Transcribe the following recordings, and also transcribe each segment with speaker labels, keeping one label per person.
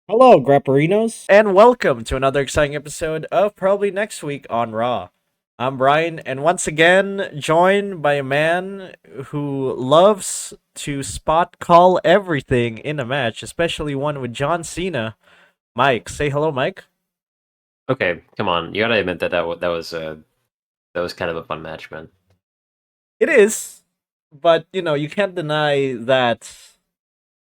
Speaker 1: Hello, Grapperinos, and welcome to another exciting episode of Probably Next Week on Raw. I'm Bryon, and once again, joined by a man who loves to spot call everything in a match, especially one with John Cena. Mike, say hello, Mike.
Speaker 2: Okay, come on. You gotta admit that was kind of a fun match, man.
Speaker 1: It is, but you can't deny that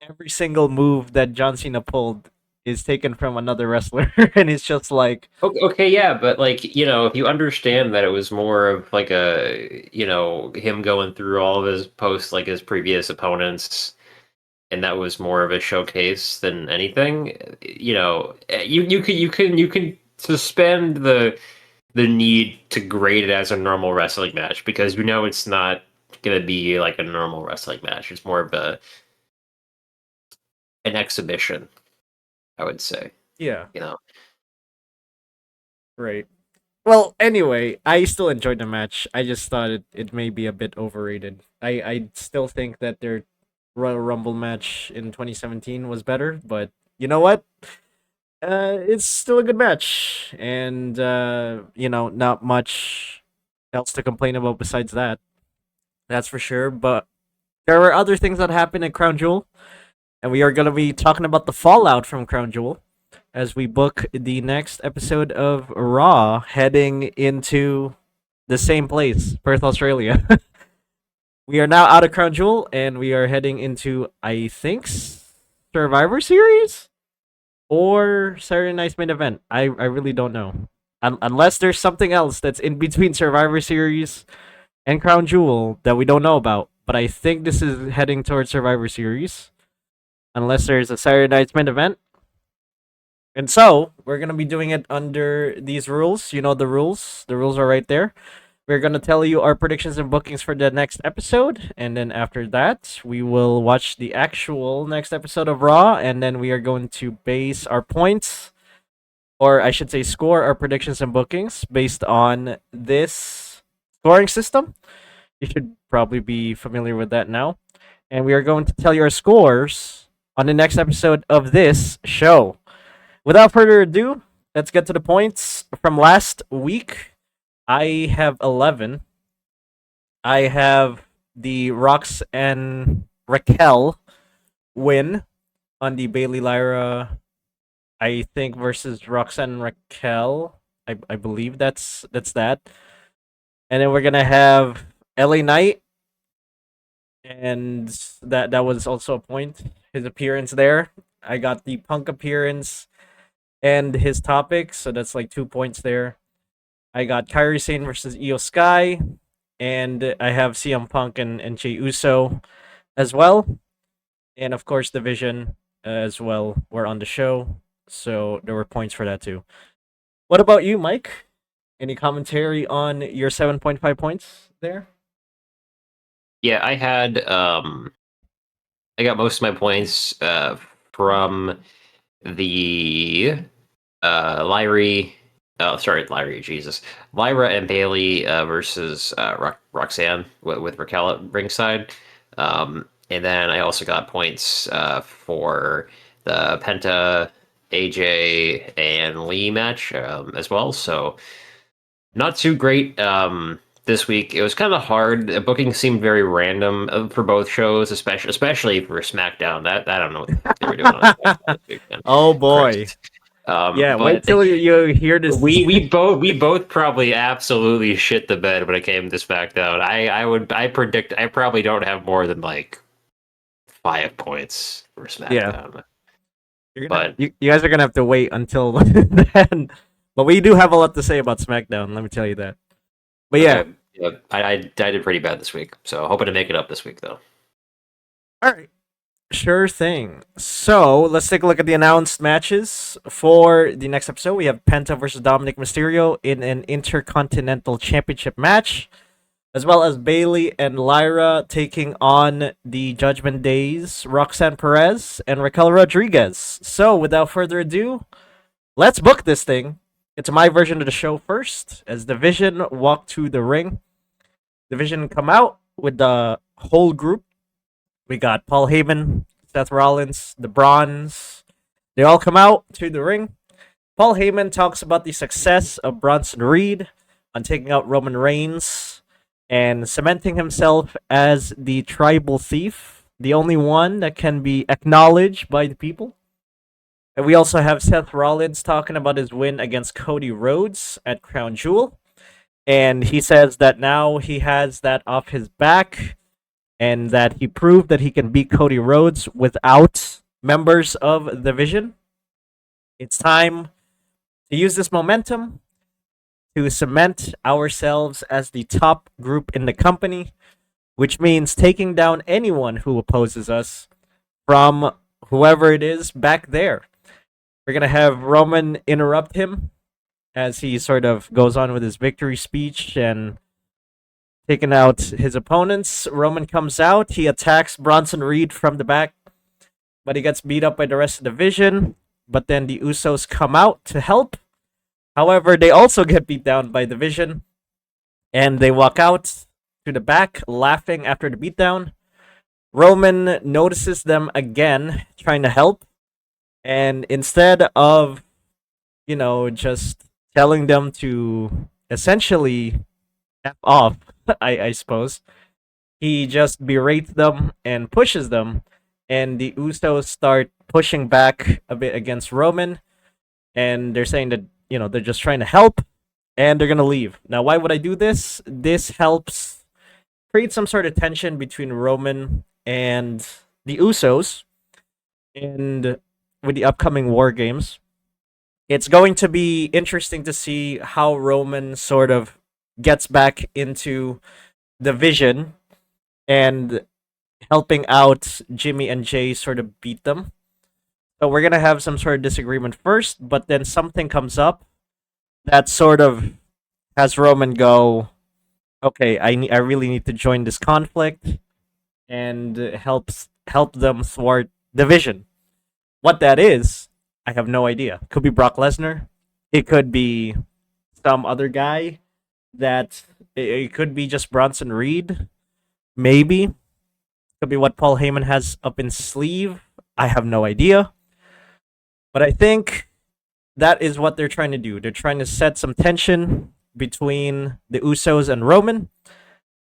Speaker 1: every single move that John Cena pulled is taken from another wrestler, and it's just like,
Speaker 2: Okay, yeah, but if you understand that it was more of like him going through all of his posts, like his previous opponents, and that was more of a showcase than anything, you can suspend the need to grade it as a normal wrestling match because it's not gonna be like a normal wrestling match. It's more of an exhibition, I would say.
Speaker 1: yeah,
Speaker 2: You know.
Speaker 1: right. Well, anyway, I still enjoyed the match. I just thought it may be a bit overrated. I still think that their Royal Rumble match in 2017 was better, but you know what? It's still a good match, and not much else to complain about besides that. That's for sure. But there were other things that happened at Crown Jewel, and we are gonna be talking about the fallout from Crown Jewel as we book the next episode of Raw heading into the same place, Perth, Australia. We are now out of Crown Jewel and we are heading into, I think, Survivor Series or Saturday Night's main event. I really don't know. Unless there's something else that's in between Survivor Series and Crown Jewel that we don't know about. But I think this is heading towards Survivor Series. Unless there's a Saturday Night's main event. And so, we're going to be doing it under these rules. You know the rules. The rules are right there. We're going to tell you our predictions and bookings for the next episode. And then after that, we will watch the actual next episode of Raw. And then we are going to base our points, or I should say, score our predictions and bookings based on this scoring system. You should probably be familiar with that now. And we are going to tell you our scores on the next episode of this show. Without further ado, let's get to the points from last week. I have 11. I have the Rox and Raquel win on the Bailey Lyra, I think, versus Roxanne and Raquel. I believe that's that. And then we're gonna have LA Knight, and that was also a point. His appearance there. I got the Punk appearance and his topic, so that's like 2 points there. I got Kairi Sane versus Io Sky, and I have CM Punk and Jey Uso as well, and of course Division as well were on the show, so there were points for that too. What about you, Mike? Any commentary on your 7.5 points there?
Speaker 2: Yeah, I got most of my points from the Lyrie. Oh, sorry, Lyrie. Jesus, Lyra and Bailey versus Roxanne with Raquel at ringside. And then I also got points for the Penta, AJ, and Lee match as well. So not too great this week. It was kind of hard. The booking seemed very random for both shows, especially for SmackDown. That I don't know what the fuck they were doing on SmackDown this week, man.
Speaker 1: Oh boy.
Speaker 2: Christ.
Speaker 1: Yeah, wait
Speaker 2: But
Speaker 1: till you hear this.
Speaker 2: we both probably absolutely shit the bed when it came to SmackDown. I predict I probably don't have more than like 5 points for
Speaker 1: Yeah.
Speaker 2: SmackDown.
Speaker 1: Gonna,
Speaker 2: But
Speaker 1: you guys are gonna have to wait until then. But we do have a lot to say about SmackDown. Let me tell you that. But yeah,
Speaker 2: okay, yeah, I did pretty bad this week, so hoping to make it up this week though.
Speaker 1: all right, sure thing. So let's take a look at the announced matches for the next episode. We have Penta versus Dominic Mysterio in an Intercontinental Championship match, as well as Bailey and Lyra taking on the Judgment Days, Roxanne Perez and Raquel Rodriguez. So without further ado, let's book this thing. It's my version of the show first, as Division walk to the ring. Division come out with the whole group. We got Paul Heyman, Seth Rollins, the Bronze, They all come out to the ring. Paul Heyman talks about the success of Bronson Reed on taking out Roman Reigns and cementing himself as the tribal thief, the only one that can be acknowledged by the people. And we also have Seth Rollins talking about his win against Cody Rhodes at Crown Jewel. And he says that now he has that off his back and that he proved that he can beat Cody Rhodes without members of the division. It's time to use this momentum to cement ourselves as the top group in the company, which means taking down anyone who opposes us from whoever it is back there. We're going to have Roman interrupt him as he sort of goes on with his victory speech and taking out his opponents. Roman comes out. He attacks Bronson Reed from the back, but he gets beat up by the rest of the division. But then the Usos come out to help. However, they also get beat down by the division, and they walk out to the back laughing after the beatdown. Roman notices them again, trying to help. And instead of, just telling them to essentially F off, I suppose, he just berates them and pushes them. And the Usos start pushing back a bit against Roman. And they're saying that, they're just trying to help. And they're going to leave. Now, why would I do this? This helps create some sort of tension between Roman and the Usos. And with the upcoming War Games, it's going to be interesting to see how Roman sort of gets back into the vision and helping out Jimmy and Jey sort of beat them. So we're going to have some sort of disagreement first, but then something comes up that sort of has Roman go, okay, I really need to join this conflict and help them thwart the vision. What that is, I have no idea. Could be Brock Lesnar. It could be some other guy. It could be just Bronson Reed. Maybe. Could be what Paul Heyman has up in sleeve. I have no idea. But I think that is what they're trying to do. They're trying to set some tension between the Usos and Roman,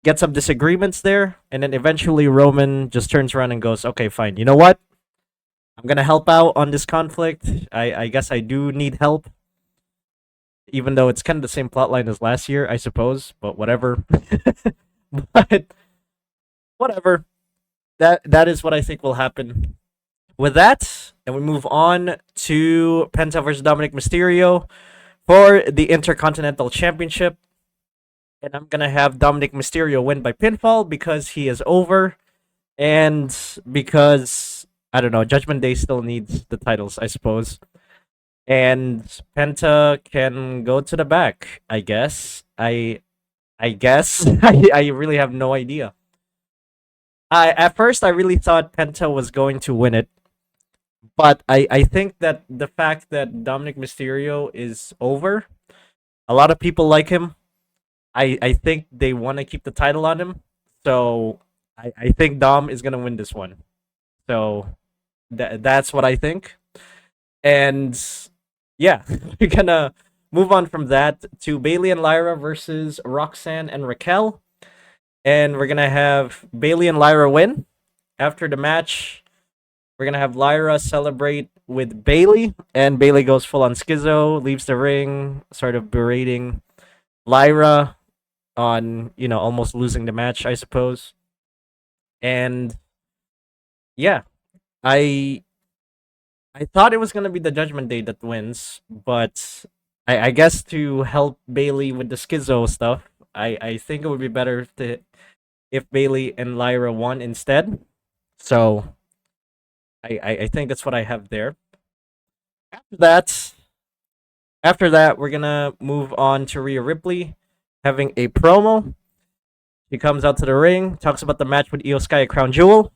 Speaker 1: get some disagreements there, and then eventually Roman just turns around and goes, okay, fine. You know what? I'm going to help out on this conflict. I guess I do need help. Even though it's kind of the same plotline as last year, I suppose. But whatever. But whatever. That is what I think will happen. With that, and we move on to Penta versus Dominic Mysterio for the Intercontinental Championship. And I'm going to have Dominic Mysterio win by pinfall because he is over. And because, I don't know, Judgment Day still needs the titles, I suppose. And Penta can go to the back, I guess. I guess. I really have no idea. At first, I really thought Penta was going to win it. But I think that the fact that Dominic Mysterio is over, a lot of people like him. I think they want to keep the title on him. So I think Dom is going to win this one. So that's what I think. And yeah, we're going to move on from that to Bayley and Lyra versus Roxanne and Raquel. And we're going to have Bayley and Lyra win. After the match, we're going to have Lyra celebrate with Bayley. And Bayley goes full on schizo, leaves the ring, sort of berating Lyra on, almost losing the match, I suppose. And yeah, I thought it was going to be the Judgment Day that wins, but I guess to help Bayley with the schizo stuff, I think it would be better if Bayley and Lyra won instead. So I think that's what I have there. After that, we're gonna move on to Rhea Ripley having a promo. She comes out to the ring, talks about the match with Io Sky at Crown Jewel.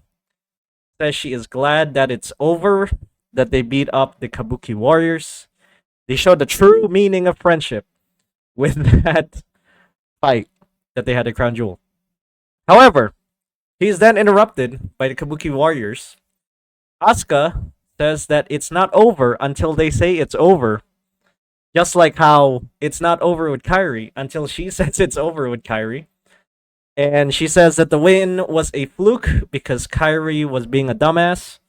Speaker 1: Says she is glad that it's over, that they beat up the Kabuki Warriors. They showed the true meaning of friendship with that fight that they had at Crown Jewel. However, he is then interrupted by the Kabuki Warriors. Asuka says that it's not over until they say it's over. Just like how it's not over with Kyrie until she says it's over with Kyrie. And she says that the win was a fluke because Kyrie was being a dumbass.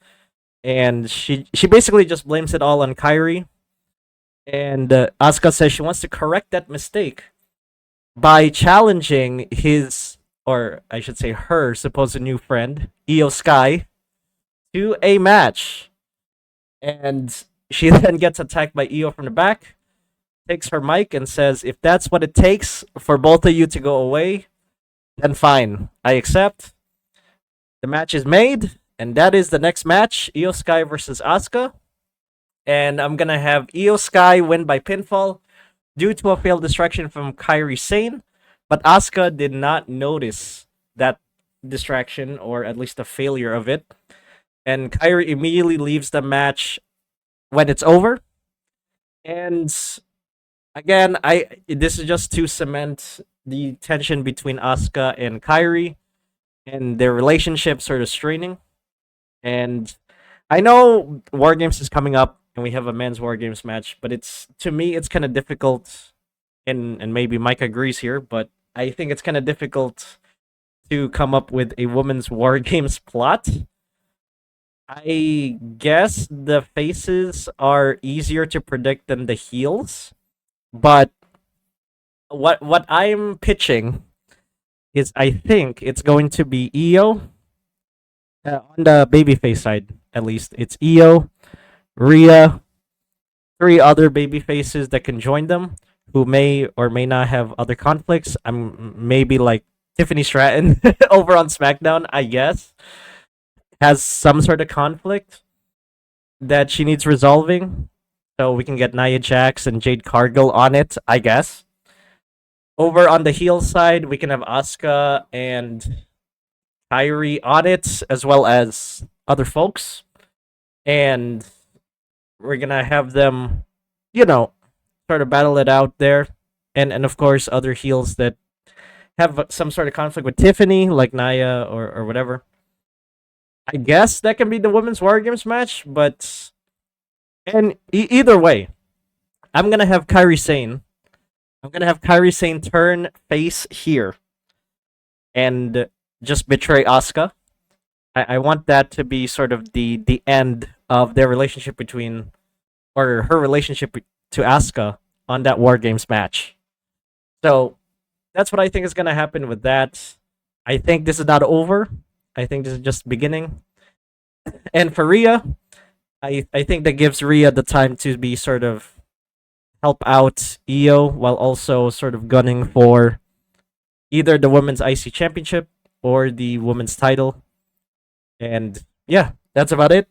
Speaker 1: And she basically just blames it all on Kyrie. And Asuka says she wants to correct that mistake by challenging his, or I should say her, supposed new friend, Io Sky, to a match. And she then gets attacked by Io from the back, takes her mic, and says, if that's what it takes for both of you to go away, then fine. I accept. The match is made, and that is the next match, Io Sky versus Asuka. And I'm gonna have Io Sky win by pinfall due to a failed distraction from Kairi Sane, but Asuka did not notice that distraction, or at least the failure of it. And Kairi immediately leaves the match when it's over. And again, this is just to cement the tension between Asuka and Kairi and their relationship sort of straining. And I know War Games is coming up and we have a men's War Games match, but it's, to me, it's kind of difficult, and maybe Mike agrees here, but I think it's kind of difficult to come up with a women's War Games plot. I guess the faces are easier to predict than the heels, but what I'm pitching is I think it's going to be Io, on the babyface side, at least. It's Io, Rhea, three other baby faces that can join them who may or may not have other conflicts. I'm maybe like Tiffany Stratton over on SmackDown, I guess, has some sort of conflict that she needs resolving. So we can get Nia Jax and Jade Cargill on it, I guess. Over on the heel side, we can have Asuka and Kyrie on it, as well as other folks. And we're gonna have them, you know, sort of battle it out there. And of course other heels that have some sort of conflict with Tiffany, like Nia or whatever. I guess that can be the women's War Games match, but and either way, I'm gonna have Kairi Sane. I'm gonna have Kairi Sane turn face here and just betray Asuka. I want that to be sort of the end of their relationship between, or her relationship to Asuka on that War Games match. So that's what I think is gonna happen with that. I think this is not over. I think this is just beginning. And for Rhea, I think that gives Rhea the time to be sort of help out Io while also sort of gunning for either the women's IC championship or the women's title. And yeah, that's about it.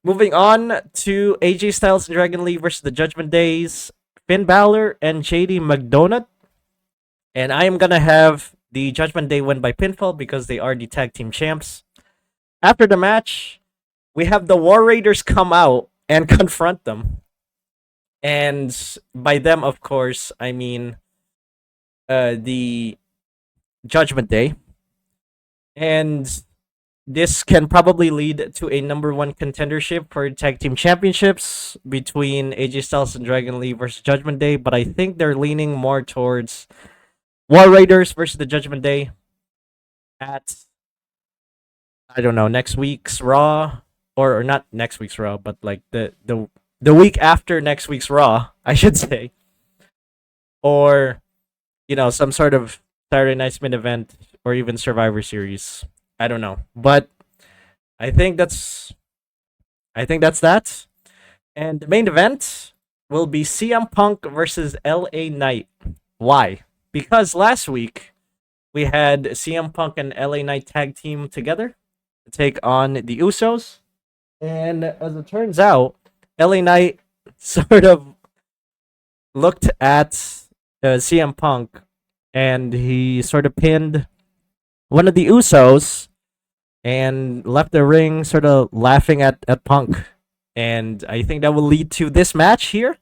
Speaker 1: Moving on to AJ Styles and Dragon Lee versus the Judgment Days, Finn Balor and JD McDonagh. And I am gonna have the Judgment Day win by pinfall because they are the tag team champs. After the match, we have the War Raiders come out and confront them. And by them, of course, I mean the Judgment Day. And this can probably lead to a number one contendership for tag team championships between AJ Styles and Dragon Lee versus Judgment Day. But I think they're leaning more towards War Raiders versus the Judgment Day at, I don't know, next week's Raw, or not next week's Raw, but like the week after next week's Raw, I should say, or some sort of Saturday Night's main event or even Survivor Series. I don't know, but I think that's that. And the main event will be CM Punk versus LA Knight. Why? Because last week we had CM Punk and LA Knight tag team together to take on the Usos. And as it turns out, LA Knight sort of looked at CM Punk and he sort of pinned one of the Usos and left the ring sort of laughing at Punk. And I think that will lead to this match here.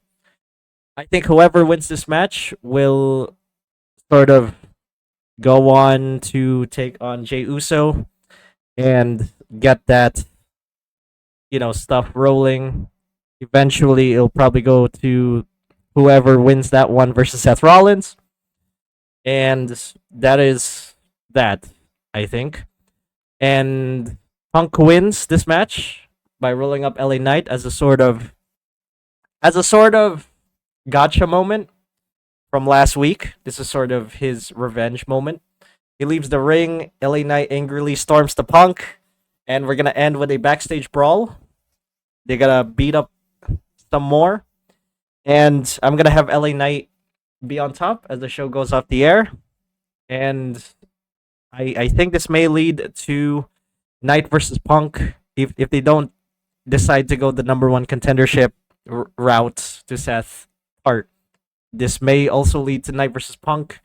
Speaker 1: I think whoever wins this match will sort of go on to take on Jey Uso and get that stuff rolling. Eventually, it'll probably go to whoever wins that one versus Seth Rollins, and that is that, I think. And Punk wins this match by rolling up LA Knight as a sort of gotcha moment from last week. This is sort of his revenge moment. He leaves the ring. LA Knight angrily storms the Punk, and we're gonna end with a backstage brawl. They're gonna beat up some more, and I'm gonna have LA Knight be on top as the show goes off the air. And I think this may lead to Knight versus Punk if they don't decide to go the number one contendership route to Seth Hart. This may also lead to Knight versus Punk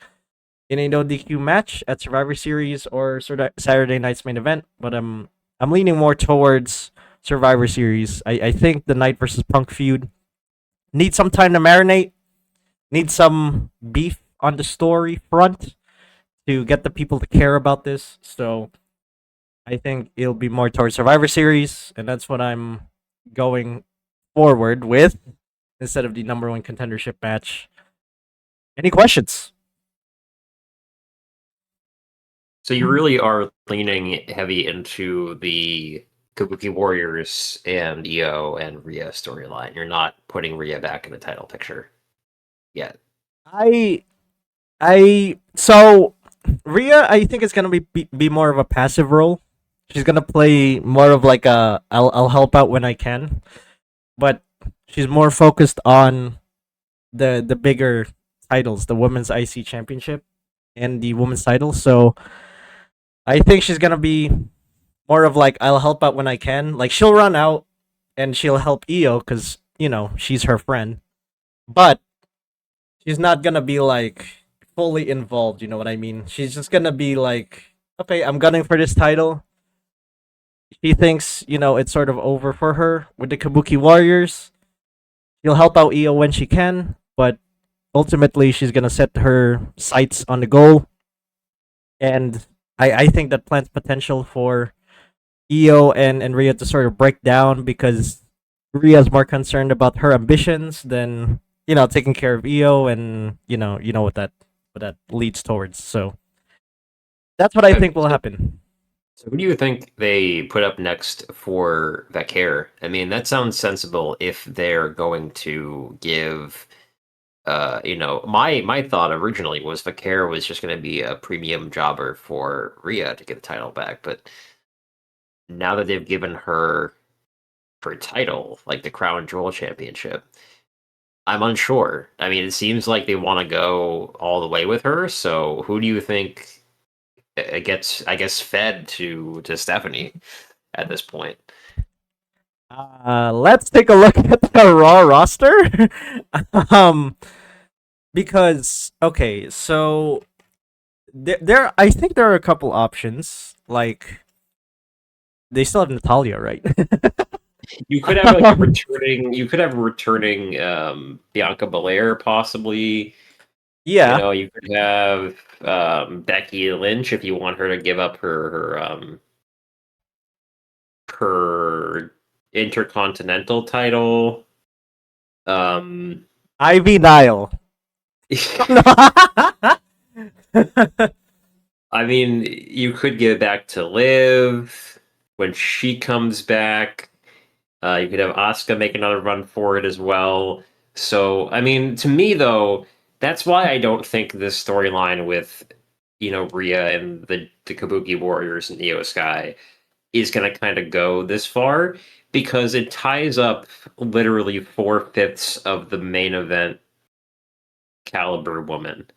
Speaker 1: in a no DQ match at Survivor Series or Saturday night's main event, but I'm leaning more towards Survivor Series. I think the Knight versus Punk feud needs some time to marinate, needs some beef on the story front to get the people to care about this. So I think it'll be more towards Survivor Series, and that's what I'm going forward with instead of the number one contendership match. Any questions?
Speaker 2: So you really are leaning heavy into the Kabuki Warriors and Io and Rhea storyline. You're not putting Rhea back in the title picture yet.
Speaker 1: I so Rhea, I think is gonna be more of a passive role. She's gonna play more of like a I'll help out when I can, but she's more focused on the bigger titles, the women's IC championship and the women's title. So I think she's gonna be more of like I'll help out when I can. Like she'll run out and she'll help Io because she's her friend, but she's not gonna be like fully involved. You know what I mean? She's just gonna be like, okay, I'm gunning for this title. She thinks it's sort of over for her with the Kabuki Warriors. She'll help out Io when she can, but ultimately she's gonna set her sights on the goal. And I think that plans potential for Io and Rhea to sort of break down because Rhea's more concerned about her ambitions than taking care of Io, and what that leads towards. So that's what I think will
Speaker 2: So,
Speaker 1: happen.
Speaker 2: so who do you think they put up next for Vaquer? I mean, that sounds sensible if they're going to give my thought originally was Vaquer was just going to be a premium jobber for Rhea to get the title back, but now that they've given her title, like the Crown Jewel Championship, I'm unsure. I mean, it seems like they want to go all the way with her. So who do you think gets, I guess, fed to Stephanie at this point?
Speaker 1: Let's take a look at the Raw roster. um, because okay, so I think there are a couple options. Like they still have Natalia, right?
Speaker 2: You could have like a returning. You could have a returning Bianca Belair, possibly.
Speaker 1: Yeah,
Speaker 2: You could have Becky Lynch if you want her to give up her intercontinental title. Um,
Speaker 1: Ivy Nile.
Speaker 2: I mean, you could give it back to Liv when she comes back. You could have Asuka make another run for it as well. So, I mean, to me though, that's why I don't think this storyline with Rhea and the Kabuki Warriors and Io Sky is going to kind of go this far because it ties up literally 4/5 of the main event caliber woman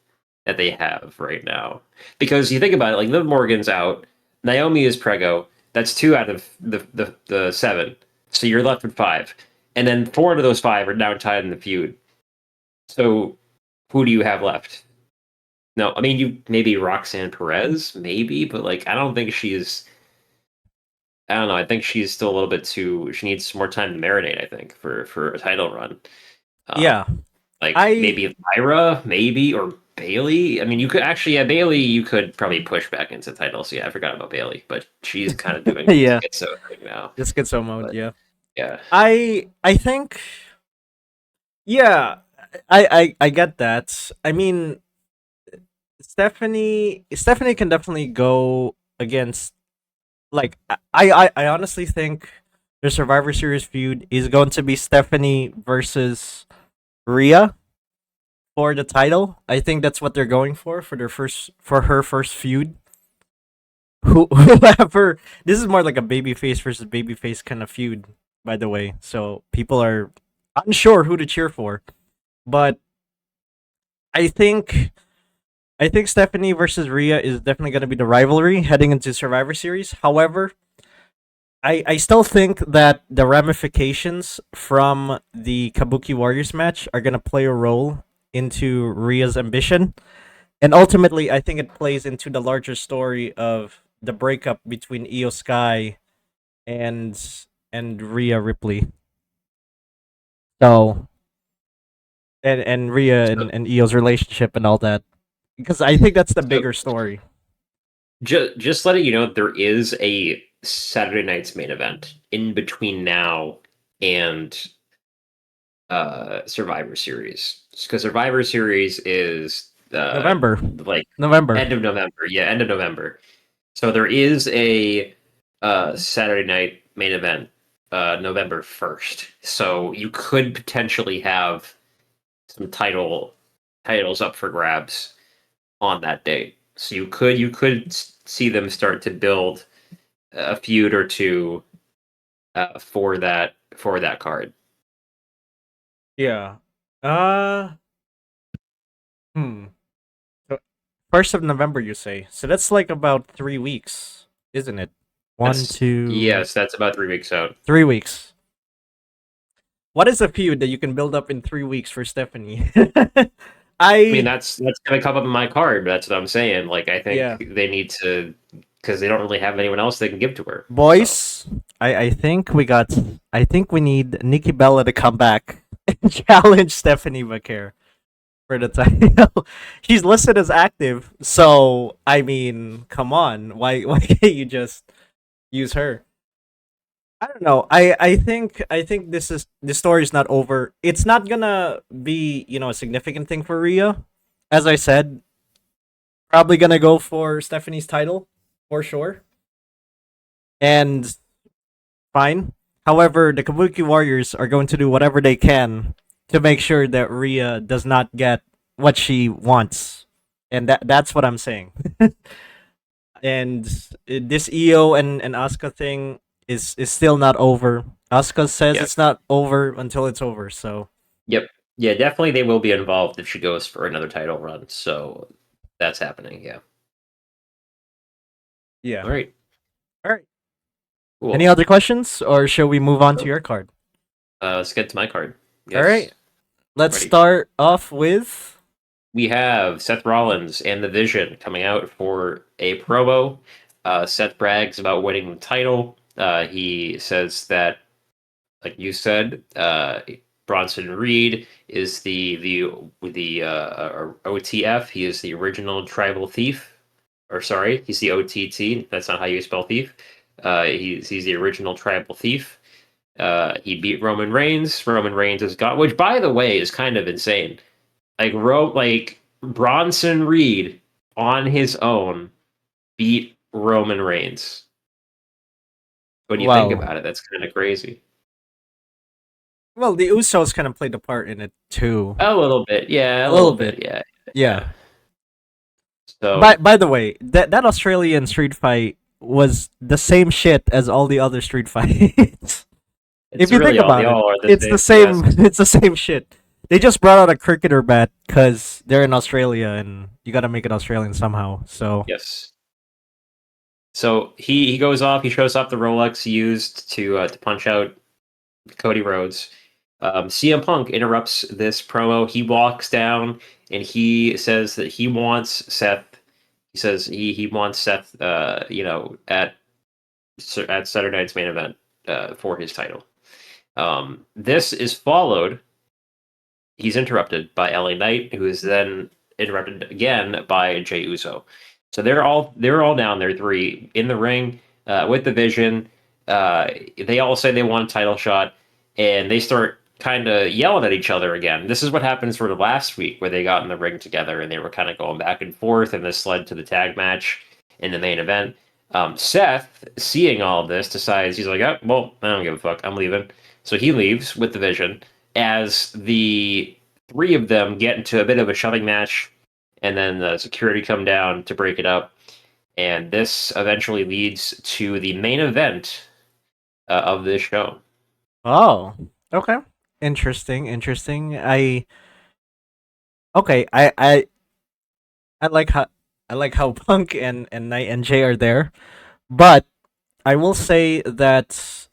Speaker 2: that they have right now. Because you think about it, like Liv Morgan's out, Naomi is prego. That's two out of the seven. So you're left with five, and then four out of those five are now tied in the feud. So who do you have left? No, I mean you maybe Roxanne Perez, maybe, but like I don't think she's. I don't know. I think she's still a little bit too. She needs some more time to marinate. I think for a title run. Um,
Speaker 1: yeah.
Speaker 2: like
Speaker 1: I
Speaker 2: maybe Lyra, maybe or Bailey. I mean, you could actually, yeah, Bailey. You could probably push back into titles. Yeah, I forgot about Bailey, but she's kind of doing
Speaker 1: yeah,
Speaker 2: schizo right now.
Speaker 1: just get so mode.
Speaker 2: But
Speaker 1: Yeah.
Speaker 2: Yeah.
Speaker 1: I think yeah, I get that. I mean, Stephanie can definitely go against like I honestly think the Survivor Series feud is going to be Stephanie versus Rhea for the title. I think that's what they're going for their her first feud. Whoever this is more like a babyface versus babyface kind of feud, by the way. So people are unsure who to cheer for, but I think I think Stephanie versus Rhea is definitely going to be the rivalry heading into Survivor Series. However, I still think that the ramifications from the Kabuki Warriors match are going to play a role into Rhea's ambition. And ultimately, I think it plays into the larger story of the breakup between Io Sky and Rhea Ripley. So and Rhea
Speaker 2: So,
Speaker 1: and Io's relationship and all that. Because I think that's the
Speaker 2: so
Speaker 1: bigger story.
Speaker 2: just letting you know, there is a Saturday night's main event in between now and Survivor Series, because Survivor Series is
Speaker 1: November.
Speaker 2: like
Speaker 1: November.
Speaker 2: end of November. Yeah, end of November. So there is a Saturday night main event November 1st. So you could potentially have some titles up for grabs on that date. So you could see them start to build a feud or two for that card.
Speaker 1: Yeah. Uh hmm. So, 1st of November, you say. So that's like about 3 weeks, isn't it? One,
Speaker 2: That's
Speaker 1: two,
Speaker 2: yes, that's about 3 weeks out.
Speaker 1: 3 weeks. What is a feud that you can build up in 3 weeks for Stephanie?
Speaker 2: I mean,
Speaker 1: I
Speaker 2: that's gonna come up in my card. That's what I'm saying. Like, I think
Speaker 1: yeah,
Speaker 2: they need to, because they don't really have anyone else they can give to her. So
Speaker 1: boys. I think we got. I think we need Nikki Bella to come back and challenge Stephanie Vaquer for the title. She's listed as active, so I mean, come on. Why can't you just use her? I don't know. I think this story is not over. It's not gonna be, a significant thing for Rhea. As I said, probably gonna go for Stephanie's title for sure. And fine. However, the Kabuki Warriors are going to do whatever they can to make sure that Rhea does not get what she wants. And that's what I'm saying. And this Io and Asuka thing is still not over. Asuka says
Speaker 2: yeah,
Speaker 1: it's not over until it's over. So
Speaker 2: yep, yeah, definitely they will be involved if she goes for another title run. So that's happening. Yeah.
Speaker 1: yeah.
Speaker 2: All right.
Speaker 1: All right. Any
Speaker 2: Cool.
Speaker 1: other questions, or shall we move on to your card?
Speaker 2: Let's get to my card.
Speaker 1: All
Speaker 2: Yes.
Speaker 1: right. Let's
Speaker 2: Ready.
Speaker 1: start off with.
Speaker 2: We have Seth Rollins and The Vision coming out for a promo. Seth brags about winning the title. He says that, like you said, Bronson Reed is the OTF. He is the original tribal thief, or sorry, he's the OTT. That's not how you spell thief. He's the original tribal thief. He beat Roman Reigns. Roman Reigns has got, which by the way is kind of insane. Like Bronson Reed on his own beat Roman Reigns. When you think
Speaker 1: Well,
Speaker 2: about it, that's kind of crazy.
Speaker 1: well, the Usos kind of played a part in it too,
Speaker 2: A little bit, yeah, a
Speaker 1: a little
Speaker 2: little
Speaker 1: bit.
Speaker 2: bit, yeah,
Speaker 1: Yeah.
Speaker 2: yeah. So
Speaker 1: By the way, that Australian street fight was the same shit as all the other street fights.
Speaker 2: it's
Speaker 1: If you think
Speaker 2: really all they
Speaker 1: about it,
Speaker 2: all are the
Speaker 1: it's the
Speaker 2: same. Yes,
Speaker 1: same. It's the same shit. They just brought out a cricketer bat because they're in Australia and you got to make it Australian somehow. So
Speaker 2: yes. So he goes off. He shows off the Rolex he used to punch out Cody Rhodes. CM Punk interrupts this promo. He walks down and he says that he wants Seth. He says he wants Seth. At Saturday Night's main event for his title. This is followed. He's interrupted by LA Knight, who is then interrupted again by Jey Uso. So they're all down there, three in the ring with the Vision. They all say they want a title shot, and they start kind of yelling at each other again. This is what happened sort of last week, where they got in the ring together and they were kind of going back and forth, and this led to the tag match in the main event. Seth, seeing all of this, decides he's like, "Oh, well, I don't give a fuck. I'm leaving." So he leaves with the Vision as the three of them get into a bit of a shoving match, and then the security come down to break it up. And this eventually leads to the main event of this show.
Speaker 1: Oh, okay. Interesting, interesting. Okay, I like how Punk and Knight and Jay are there, but I will say that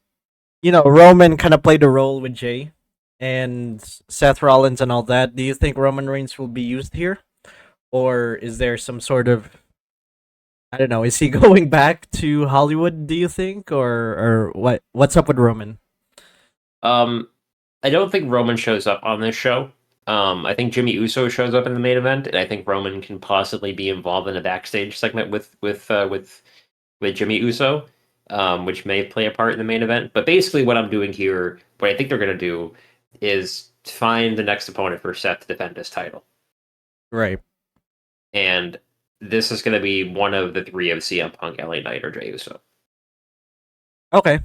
Speaker 1: Roman kind of played a role with Jay and Seth Rollins and all that. Do you think Roman Reigns will be used here, or is there some sort of, I don't know? Is he going back to Hollywood? Do you think, or what? What's up with Roman?
Speaker 2: Um, I don't think Roman shows up on this show. I think Jimmy Uso shows up in the main event, and I think Roman can possibly be involved in a backstage segment with Jimmy Uso, which may play a part in the main event. But basically, what I'm doing here, what I think they're going to do, is find the next opponent for Seth to defend his title,
Speaker 1: Right.
Speaker 2: and this is going to be one of the three of CM Punk, LA Knight, or Jey Uso.
Speaker 1: Okay.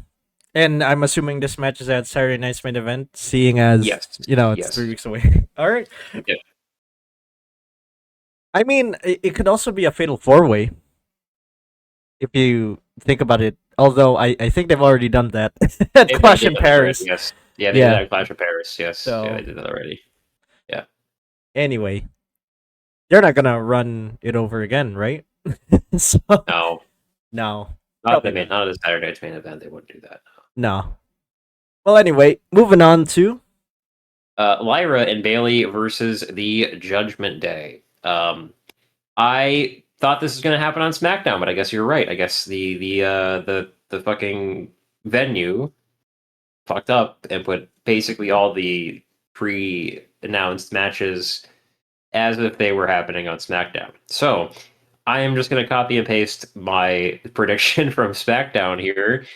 Speaker 1: And I'm assuming this match is at Saturday night's main event, seeing as
Speaker 2: Yes,
Speaker 1: it's
Speaker 2: yes.
Speaker 1: 3 weeks away. All right.
Speaker 2: Yep.
Speaker 1: I mean, it could also be a fatal four way if you think about it. Although I think they've already done that at Clash
Speaker 2: They've
Speaker 1: in
Speaker 2: done that already,
Speaker 1: Paris.
Speaker 2: yes. Yeah, they did
Speaker 1: Yeah.
Speaker 2: that at Clash of Paris. Yes, yeah,
Speaker 1: So
Speaker 2: they did that already. Yeah.
Speaker 1: anyway, they're not gonna run it over again, right? So
Speaker 2: No,
Speaker 1: no,
Speaker 2: not
Speaker 1: probably
Speaker 2: the main,
Speaker 1: not.
Speaker 2: not the Saturday night's main event. They wouldn't do that.
Speaker 1: No. Well, anyway, moving on to
Speaker 2: Lyra and Bailey versus the Judgment Day. I thought this was going to happen on SmackDown, but I guess you're right. I guess the fucking venue fucked up and put basically all the pre-announced matches as if they were happening on SmackDown. So I am just going to copy and paste my prediction from SmackDown here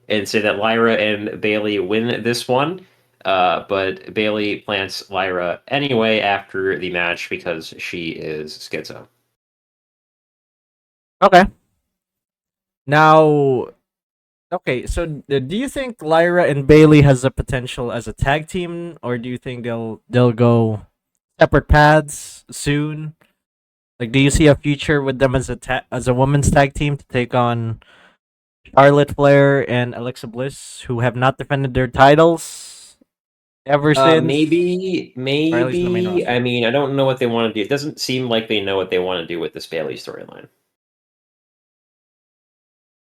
Speaker 2: and say that Lyra and Bailey win this one. But Bailey plants Lyra anyway after the match because she is schizo.
Speaker 1: okay. Now, okay, so do you think Lyra and Bailey has a potential as a tag team, or do you think they'll go separate paths soon? Like, do you see a future with them as as a women's tag team to take on Charlotte Flair and Alexa Bliss, who have not defended their titles ever since, or at least in the main
Speaker 2: Maybe.
Speaker 1: roster?
Speaker 2: I mean, I don't know what they want to do. It doesn't seem like they know what they want to do with this Bailey storyline.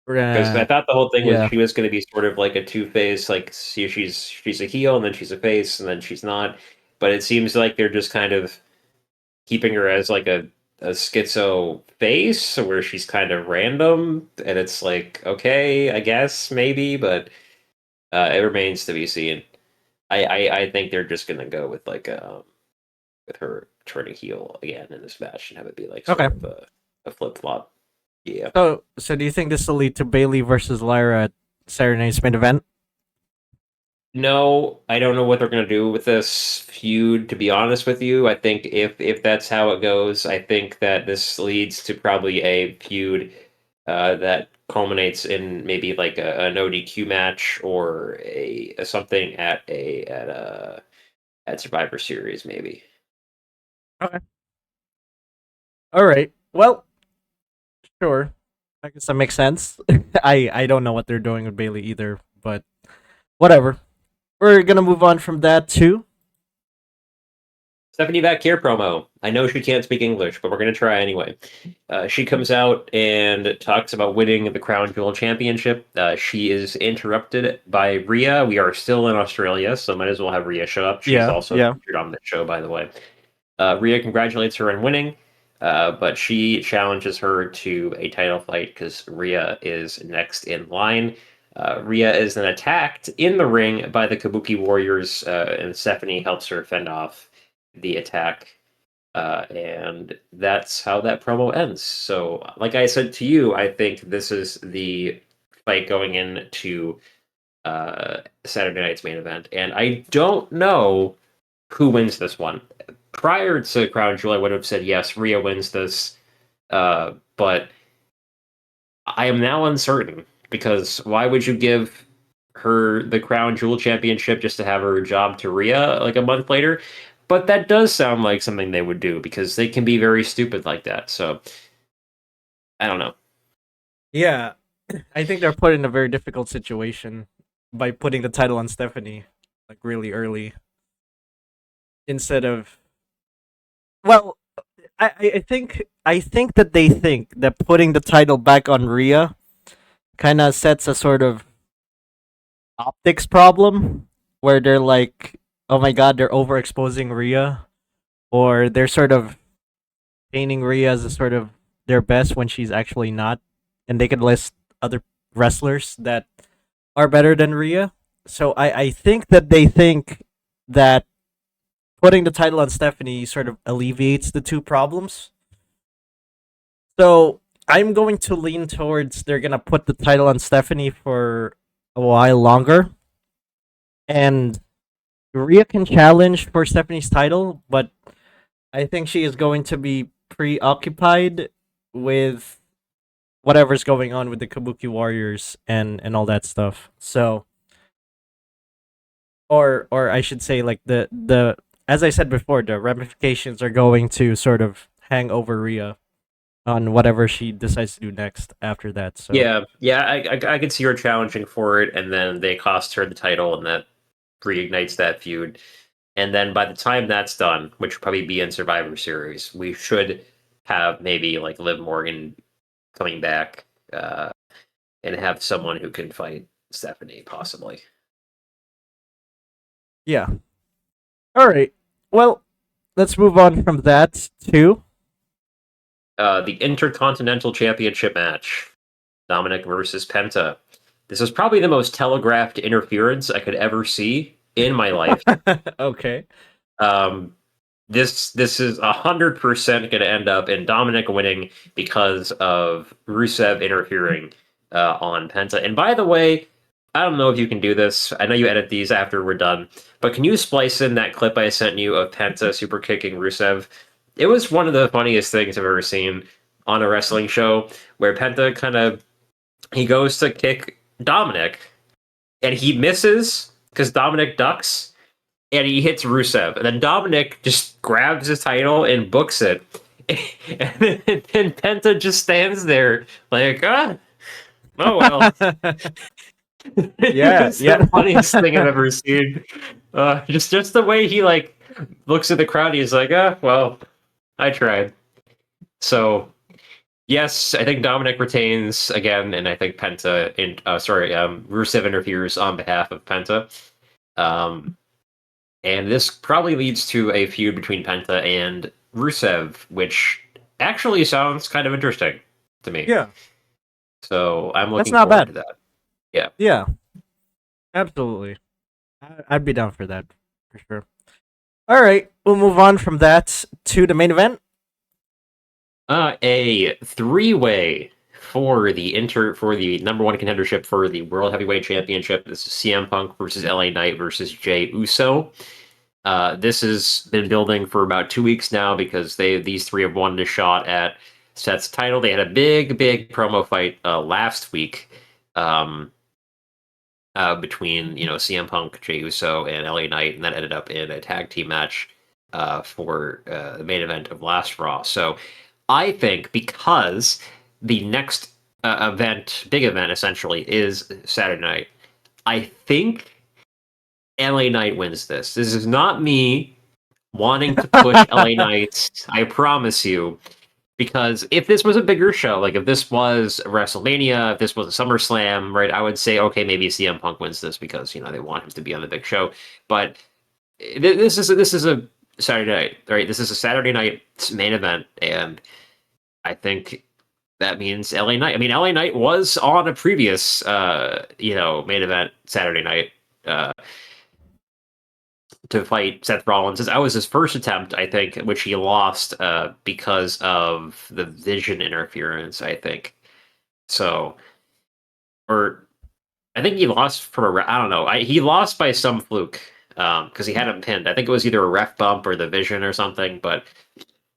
Speaker 2: Because I thought the whole thing was
Speaker 1: Yeah.
Speaker 2: she was going to be sort of like a two face, like she's a heel and then she's a face and then she's not. But it seems like they're just kind of keeping her as like a schizo face where she's kind of random, and it's like okay, I guess maybe, but it remains to be seen. I think they're just gonna go with like with her turning heel again in this match and have it be like
Speaker 1: Okay.
Speaker 2: sort of a flip flop. Yeah.
Speaker 1: So do you think this will lead to Bailey versus Lyra at Saturday night's main event?
Speaker 2: No, I don't know what they're going to do with this feud. To be honest with you, I think if that's how it goes, I think that this leads to probably a feud that culminates in maybe like an ODQ match or a something at Survivor Series, maybe.
Speaker 1: Okay. All right. Well, sure. I guess that makes sense. I don't know what they're doing with Bailey either, but whatever. We're gonna move on from that too.
Speaker 2: Stephanie Vacquier promo. I know she can't speak English, but we're going to try anyway. She comes out and talks about winning the Crown Jewel Championship. She is interrupted by Rhea. We are still in Australia, so might as well have Rhea show up. She's
Speaker 1: Yeah,
Speaker 2: also
Speaker 1: yeah.
Speaker 2: featured on the show, by the way. Rhea congratulates her on winning, but she challenges her to a title fight because Rhea is next in line. Rhea is then attacked in the ring by the Kabuki Warriors, and Stephanie helps her fend off the attack. And that's how that promo ends. So, like I said to you, I think this is the fight going into Saturday night's main event, and I don't know who wins this one. Prior to Crown Jewel, I would have said yes, Rhea wins this, but I am now uncertain because why would you give her the Crown Jewel Championship just to have her job to Rhea like a month later? But that does sound like something they would do because they can be very stupid like that. So I don't know.
Speaker 1: Yeah, I think they're put in a very difficult situation by putting the title on Stephanie like really early instead of. Well, I think that they think that putting the title back on Rhea kind of sets a sort of optics problem where they're like, oh my god, they're overexposing Rhea, or they're sort of painting Rhea as a sort of their best when she's actually not, and they could list other wrestlers that are better than Rhea. So I think that they think that putting the title on Stephanie sort of alleviates the two problems. So I'm going to lean towards they're gonna put the title on Stephanie for a while longer, and Rhea can challenge for Stephanie's title, but I think she is going to be preoccupied with whatever's going on with the Kabuki Warriors and all that stuff. So, or I should say, like the as I said before, the ramifications are going to sort of hang over Rhea on whatever she decides to do next after that. So
Speaker 2: Yeah, I could see her challenging for it, and then they cost her the title, and that reignites that feud. And then by the time that's done, which will probably be in Survivor Series, we should have maybe like Liv Morgan coming back, and have someone who can fight Stephanie, possibly.
Speaker 1: yeah, all right. Well, let's move on from that to
Speaker 2: The Intercontinental Championship match, Dominic versus Penta. This is probably the most telegraphed interference I could ever see in my life.
Speaker 1: okay.
Speaker 2: Um, this is 100% going to end up in Dominic winning because of Rusev interfering on Penta. And by the way, I don't know if you can do this. I know you edit these after we're done, but can you splice in that clip I sent you of Penta super kicking Rusev? It was one of the funniest things I've ever seen on a wrestling show where Penta he goes to kick Dominic and he misses because Dominic ducks and he hits Rusev. And then Dominic just grabs his title and books it. And Penta just stands there like, oh well.
Speaker 1: Yeah,
Speaker 2: It's
Speaker 1: yeah.
Speaker 2: the funniest thing I've ever seen. Just the way he like looks at the crowd, he's like, well, I tried. So yes, I think Dominic retains again, and I think Rusev interferes on behalf of Penta. And this probably leads to a feud between Penta and Rusev, which actually sounds kind of interesting to me.
Speaker 1: Yeah,
Speaker 2: So I'm
Speaker 1: that's
Speaker 2: looking
Speaker 1: not
Speaker 2: forward
Speaker 1: bad.
Speaker 2: to that. Yeah.
Speaker 1: Yeah, absolutely. I'd be down for that for sure. All right, we'll move on from that to the main event.
Speaker 2: A three-way for the number one contendership for the World Heavyweight Championship. This is CM Punk versus LA Knight versus Jey Uso. This has been building for about 2 weeks now because these three have wanted a shot at Seth's title. They had a big promo fight last week between CM Punk, Jey Uso, and LA Knight, and that ended up in a tag team match for the main event of last Raw. So I think because the next big event essentially is Saturday night, I think LA Knight wins this. This is not me wanting to push LA Knight, I promise you. Because if this was a bigger show, like if this was WrestleMania, if this was a SummerSlam, right, I would say, okay, maybe CM Punk wins this because they want him to be on the big show. But this is a Saturday night, right? This is a Saturday night main event, and I think that means LA Knight. I mean, LA Knight was on a previous, main event Saturday night. To fight Seth Rollins. That was his first attempt, I think, which he lost because of the vision interference, I think. So or I think he lost from I don't know. He lost by some fluke because he had him pinned. I think it was either a ref bump or the vision or something. But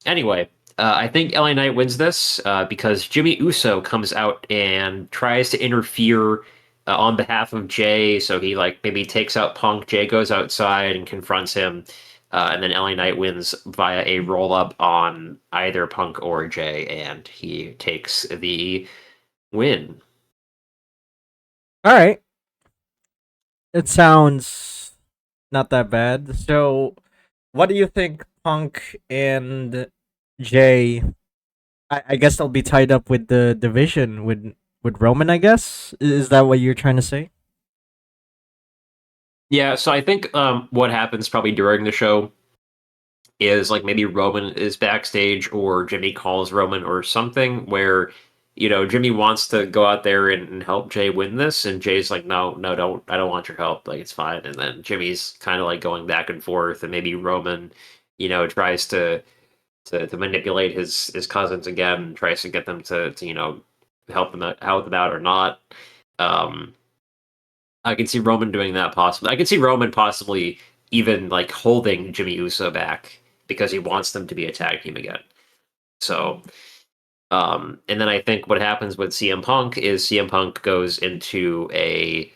Speaker 2: anyway, I think LA Knight wins this because Jimmy Uso comes out and tries to interfere on behalf of Jey. So he like maybe takes out Punk. Jey goes outside and confronts him. And then LA Knight wins via a roll up on either Punk or Jey, and he takes the win.
Speaker 1: All right. It sounds not that bad. So, what do you think, Punk and Jay? I guess they'll be tied up with the division with Roman. I guess is that what you're trying to say?
Speaker 2: Yeah, so I think what happens probably during the show is like maybe Roman is backstage or Jimmy calls Roman or something where Jimmy wants to go out there and help Jey win this, and Jay's like, no, no, don't, I don't want your help, like it's fine. And then Jimmy's kind of like going back and forth, and maybe Roman, tries to manipulate his cousins again, and tries to get them to help them out or not. Um, I can see Roman doing that possibly. I can see Roman possibly even like holding Jimmy Uso back because he wants them to be a tag team again. So, and then I think what happens with CM Punk is CM Punk goes into a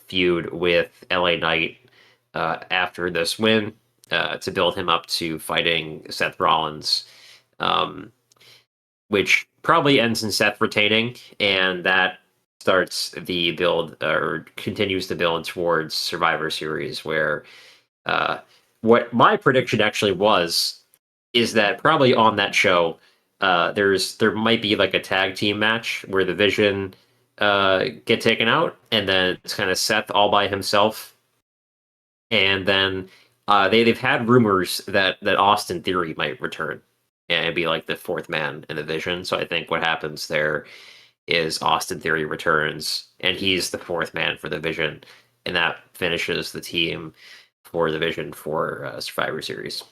Speaker 2: feud with LA Knight after this win to build him up to fighting Seth Rollins, um, which probably ends in Seth retaining, and that starts the build or continues the build towards Survivor Series, where what my prediction actually was is that probably on that show there might be like a tag team match where the Vision get taken out, and then it's kind of Seth all by himself, and then they've had rumors that Austin Theory might return and be like the fourth man in the Vision. So I think what happens there is Austin Theory returns, and he's the fourth man for the Vision, and that finishes the team for the Vision for Survivor Series,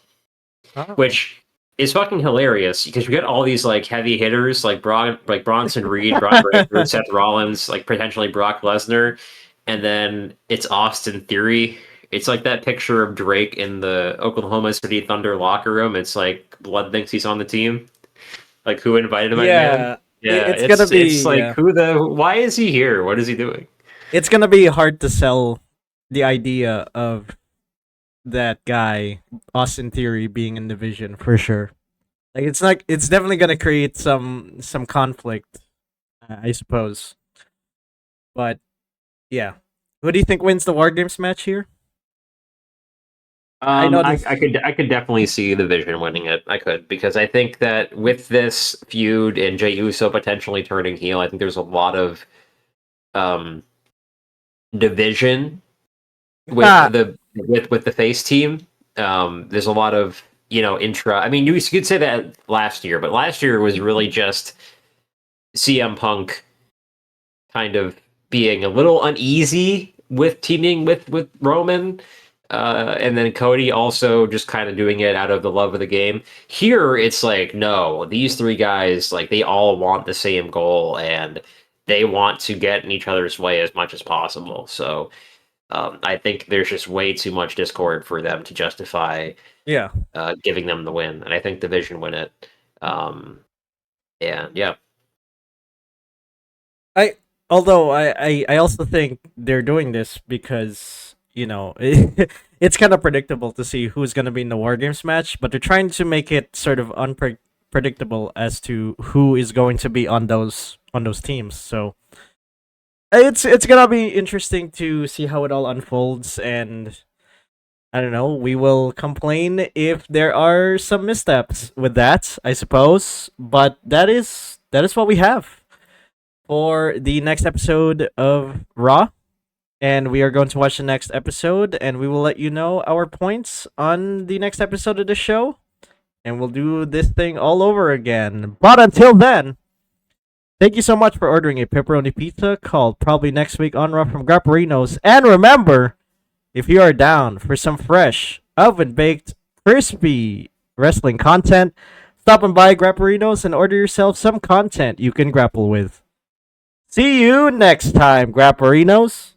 Speaker 1: Oh.
Speaker 2: which is fucking hilarious because you get all these like heavy hitters like like Bronson Reed, Brock Lesnar, Seth Rollins, like potentially Brock Lesnar, and then it's Austin Theory. It's like that picture of Drake in the Oklahoma City Thunder locker room. It's like Blood thinks he's on the team. Like who invited him, man?
Speaker 1: Yeah,
Speaker 2: Yeah,
Speaker 1: it's gonna
Speaker 2: it's
Speaker 1: be
Speaker 2: like why is he here? What is he doing?
Speaker 1: it's gonna be hard to sell the idea of that guy Austin Theory being in the Vision for sure. Like it's definitely gonna create some conflict, I suppose. But yeah, who do you think wins the War Games match here? I know this.
Speaker 2: I could definitely see the Vision winning it. I could because I think that with this feud and Jey Uso potentially turning heel, I think there's a lot of um, division with
Speaker 1: Ah,
Speaker 2: the face team. There's a lot of intra. I mean, you could say that last year, but last year was really just CM Punk kind of being a little uneasy with teaming with Roman. And then Cody also just kind of doing it out of the love of the game. Here, it's like, no, these three guys, like, they all want the same goal and they want to get in each other's way as much as possible. So I think there's just way too much discord for them to justify
Speaker 1: yeah.
Speaker 2: giving them the win. And I think the Vision win it. Um, and yeah.
Speaker 1: I although I also think they're doing this because it's kind of predictable to see who's gonna be in the War Games match, but they're trying to make it sort of unpredictable as to who is going to be on those teams. So it's gonna be interesting to see how it all unfolds, and I don't know. We will complain if there are some missteps with that, I suppose. But that is what we have for the next episode of Raw. And we are going to watch the next episode, and we will let you know our points on the next episode of the show. And we'll do this thing all over again. But until then, thank you so much for ordering a pepperoni pizza called probably next week on Raw from Grapperinos. And remember, if you are down for some fresh, oven baked, crispy wrestling content, stop on by Grapperinos and order yourself some content you can grapple with. See you next time, Grapperinos.